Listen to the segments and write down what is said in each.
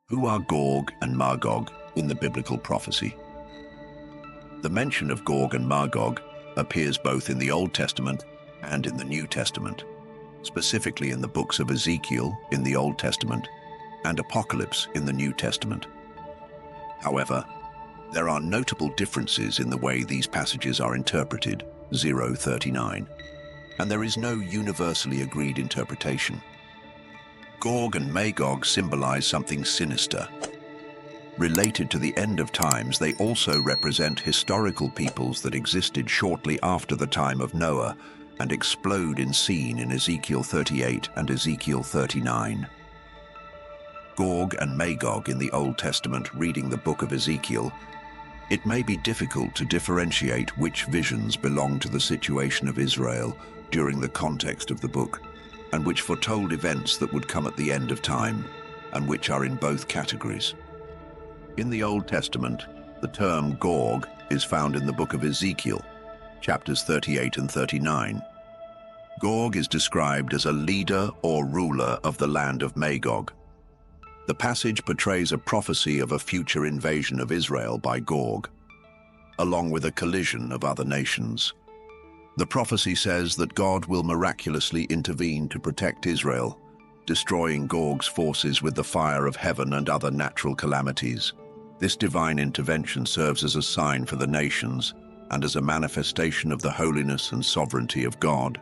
Who are Gog and Magog in the biblical prophecy? The mention of Gog and Magog appears both in the Old Testament and in the New Testament, specifically in the books of Ezekiel in the Old Testament and Apocalypse in the New Testament. However, there are notable differences in the way these passages are interpreted, 039, and there is no universally agreed interpretation. Gog and Magog symbolize something sinister. Related to the end of times, they also represent historical peoples that existed shortly after the time of Noah and explode in scene in Ezekiel 38 and Ezekiel 39. Gog and Magog in the Old Testament, reading the book of Ezekiel, it may be difficult to differentiate which visions belong to the situation of Israel during the context of the book, and which foretold events that would come at the end of time, and which are in both categories. In the Old Testament, the term Gog is found in the book of Ezekiel, chapters 38 and 39. Gog is described as a leader or ruler of the land of Magog. The passage portrays a prophecy of a future invasion of Israel by Gog, along with a collision of other nations. The prophecy says that God will miraculously intervene to protect Israel, destroying Gog's forces with the fire of heaven and other natural calamities. This divine intervention serves as a sign for the nations and as a manifestation of the holiness and sovereignty of God.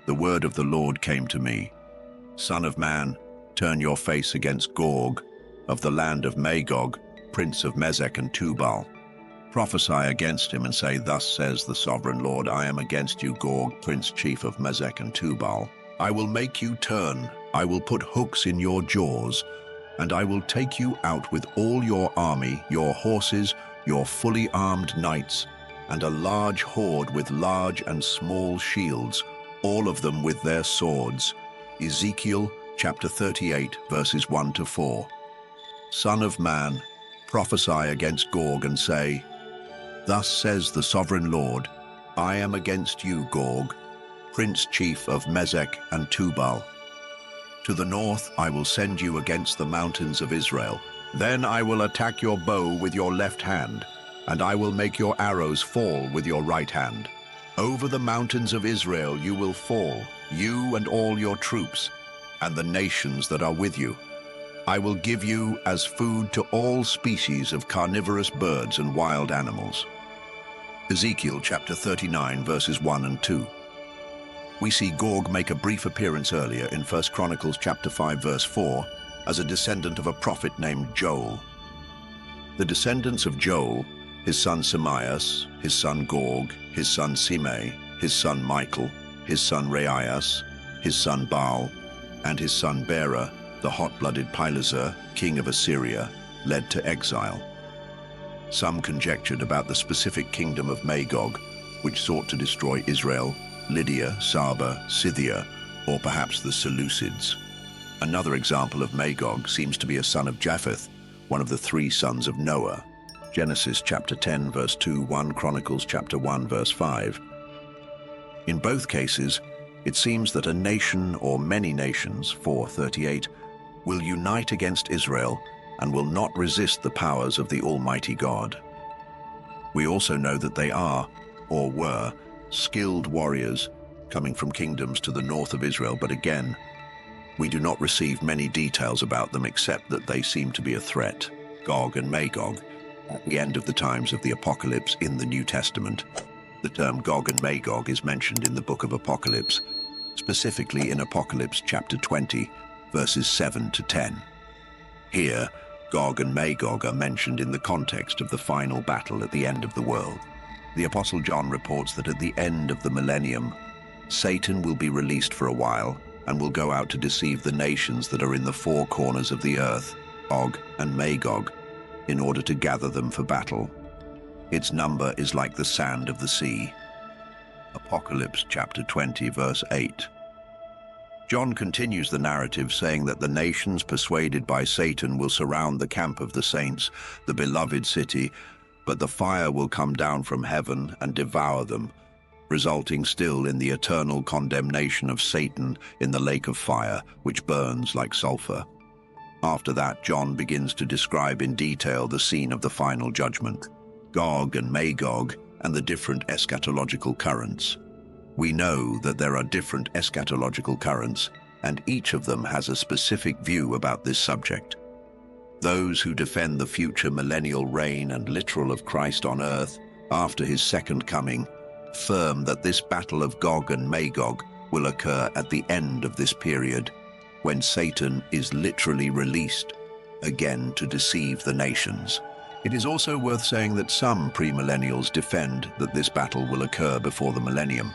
The word of the Lord came to me, Son of man, turn your face against Gog, of the land of Magog, prince of Meshech and Tubal. Prophesy against him and say, Thus says the sovereign Lord, I am against you, Gog, prince chief of Meshech and Tubal. I will make you turn, I will put hooks in your jaws, and I will take you out with all your army, your horses, your fully armed knights, and a large horde with large and small shields, all of them with their swords. Ezekiel chapter 38, verses 1 to 4. Son of man, prophesy against Gog and say, Thus says the sovereign Lord, I am against you, Gog, prince chief of Meshech and Tubal. To the north I will send you against the mountains of Israel. Then I will attack your bow with your left hand, and I will make your arrows fall with your right hand. Over the mountains of Israel you will fall, you and all your troops, and the nations that are with you. I will give you as food to all species of carnivorous birds and wild animals. Ezekiel chapter 39, verses 1 and 2. We see Gog make a brief appearance earlier in 1 Chronicles chapter 5, verse 4, as a descendant of a prophet named Joel. The descendants of Joel, his son Semias, his son Gog, his son Simei, his son Michael, his son Reaias, his son Baal, and his son Bera, the hot-blooded Pileser, king of Assyria, led to exile. Some conjectured about the specific kingdom of Magog, which sought to destroy Israel, Lydia, Saba, Scythia, or perhaps the Seleucids. Another example of Magog seems to be a son of Japheth, one of the three sons of Noah. Genesis chapter 10, verse 2, 1 Chronicles chapter 1, verse 5. In both cases, it seems that a nation or many nations, 4:38, will unite against Israel and will not resist the powers of the Almighty God. We also know that they are, or were, skilled warriors coming from kingdoms to the north of Israel, but again, we do not receive many details about them except that they seem to be a threat. Gog and Magog, at the end of the times of the Apocalypse in the New Testament. The term Gog and Magog is mentioned in the book of Apocalypse, specifically in Apocalypse chapter 20, verses 7 to 10. Here, Gog and Magog are mentioned in the context of the final battle at the end of the world. The Apostle John reports that at the end of the millennium, Satan will be released for a while and will go out to deceive the nations that are in the four corners of the earth, Gog and Magog, in order to gather them for battle. Its number is like the sand of the sea. Apocalypse chapter 20, verse 8. John continues the narrative saying that the nations persuaded by Satan will surround the camp of the saints, the beloved city, but the fire will come down from heaven and devour them, resulting still in the eternal condemnation of Satan in the lake of fire, which burns like sulfur. After that, John begins to describe in detail the scene of the final judgment, Gog and Magog, and the different eschatological currents. We know that there are different eschatological currents, and each of them has a specific view about this subject. Those who defend the future millennial reign and literal of Christ on earth after his second coming affirm that this battle of Gog and Magog will occur at the end of this period, when Satan is literally released again to deceive the nations. It is also worth saying that some premillennials defend that this battle will occur before the millennium.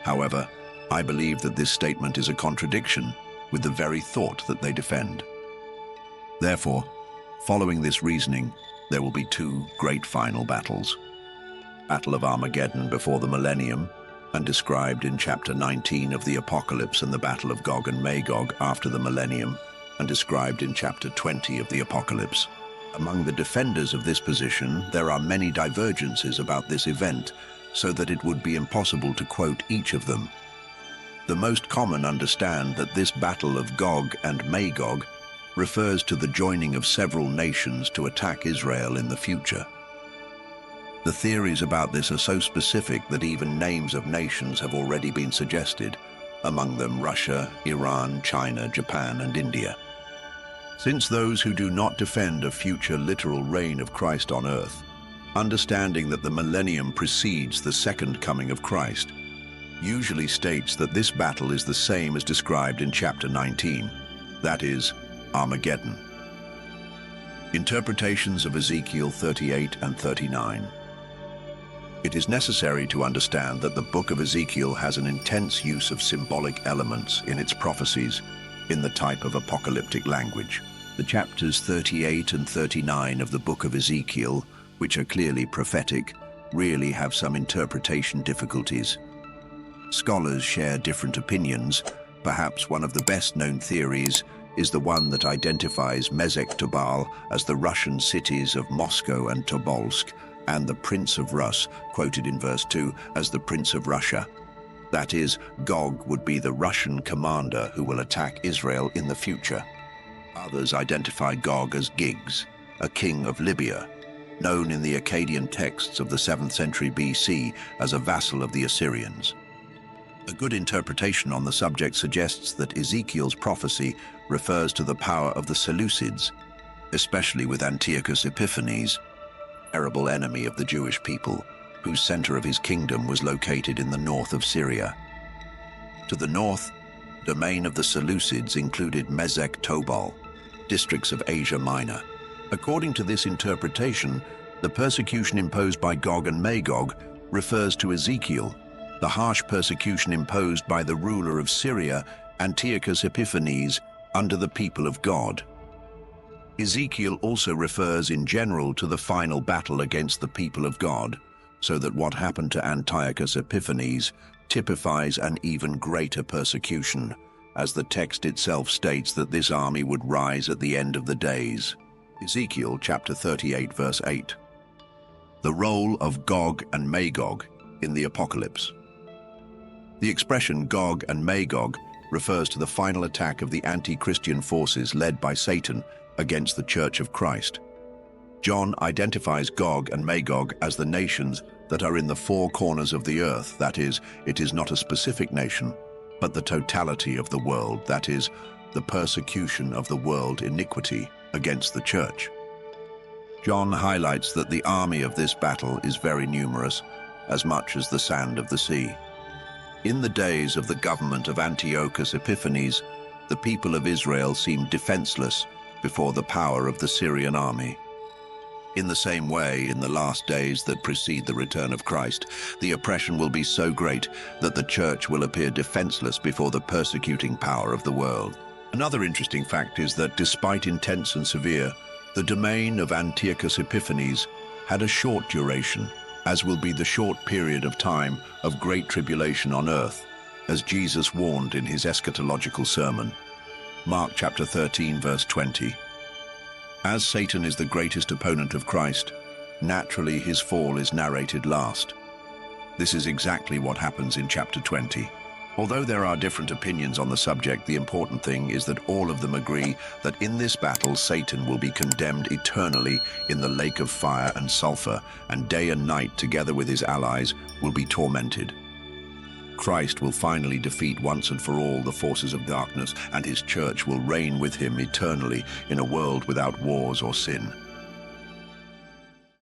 However, I believe that this statement is a contradiction with the very thought that they defend. Therefore, following this reasoning, there will be two great final battles. Battle of Armageddon before the millennium, and described in chapter 19 of the Apocalypse, and the Battle of Gog and Magog after the millennium, and described in chapter 20 of the Apocalypse. Among the defenders of this position, there are many divergences about this event, so that it would be impossible to quote each of them. The most common understand that this battle of Gog and Magog refers to the joining of several nations to attack Israel in the future. The theories about this are so specific that even names of nations have already been suggested, among them Russia, Iran, China, Japan, and India. Since those who do not defend a future literal reign of Christ on earth, understanding that the millennium precedes the second coming of Christ, usually states that this battle is the same as described in chapter 19, that is, Armageddon. Interpretations of Ezekiel 38 and 39. It is necessary to understand that the book of Ezekiel has an intense use of symbolic elements in its prophecies in the type of apocalyptic language. The chapters 38 and 39 of the book of Ezekiel, which are clearly prophetic, really have some interpretation difficulties. Scholars share different opinions. Perhaps one of the best-known theories is the one that identifies Mezek Tubal as the Russian cities of Moscow and Tobolsk, and the Prince of Rus, quoted in verse 2, as the Prince of Russia. That is, Gog would be the Russian commander who will attack Israel in the future. Others identify Gog as Giggs, a king of Libya, known in the Akkadian texts of the 7th century BC as a vassal of the Assyrians. A good interpretation on the subject suggests that Ezekiel's prophecy refers to the power of the Seleucids, especially with Antiochus Epiphanes, terrible enemy of the Jewish people, whose center of his kingdom was located in the north of Syria. To the north, the domain of the Seleucids included Mezek Tobal, districts of Asia Minor. According to this interpretation, the persecution imposed by Gog and Magog refers to Ezekiel, the harsh persecution imposed by the ruler of Syria, Antiochus Epiphanes, under the people of God. Ezekiel also refers in general to the final battle against the people of God, so that what happened to Antiochus Epiphanes typifies an even greater persecution, as the text itself states that this army would rise at the end of the days. Ezekiel chapter 38 verse 8. The role of Gog and Magog in the Apocalypse. The expression Gog and Magog refers to the final attack of the anti-Christian forces led by Satan against the Church of Christ. John identifies Gog and Magog as the nations that are in the four corners of the earth, that is, it is not a specific nation, but the totality of the world, that is, the persecution of the world iniquity against the church. John highlights that the army of this battle is very numerous, as much as the sand of the sea. In the days of the government of Antiochus Epiphanes, the people of Israel seemed defenseless before the power of the Syrian army. In the same way, in the last days that precede the return of Christ, the oppression will be so great that the church will appear defenseless before the persecuting power of the world. Another interesting fact is that despite intense and severe, the domain of Antiochus Epiphanes had a short duration, as will be the short period of time of great tribulation on earth, as Jesus warned in his eschatological sermon. Mark chapter 13 verse 20. As Satan is the greatest opponent of Christ, naturally his fall is narrated last. This is exactly what happens in chapter 20. Although there are different opinions on the subject, the important thing is that all of them agree that in this battle, Satan will be condemned eternally in the lake of fire and sulfur, and day and night, together with his allies, will be tormented. Christ will finally defeat once and for all the forces of darkness, and his church will reign with him eternally in a world without wars or sin.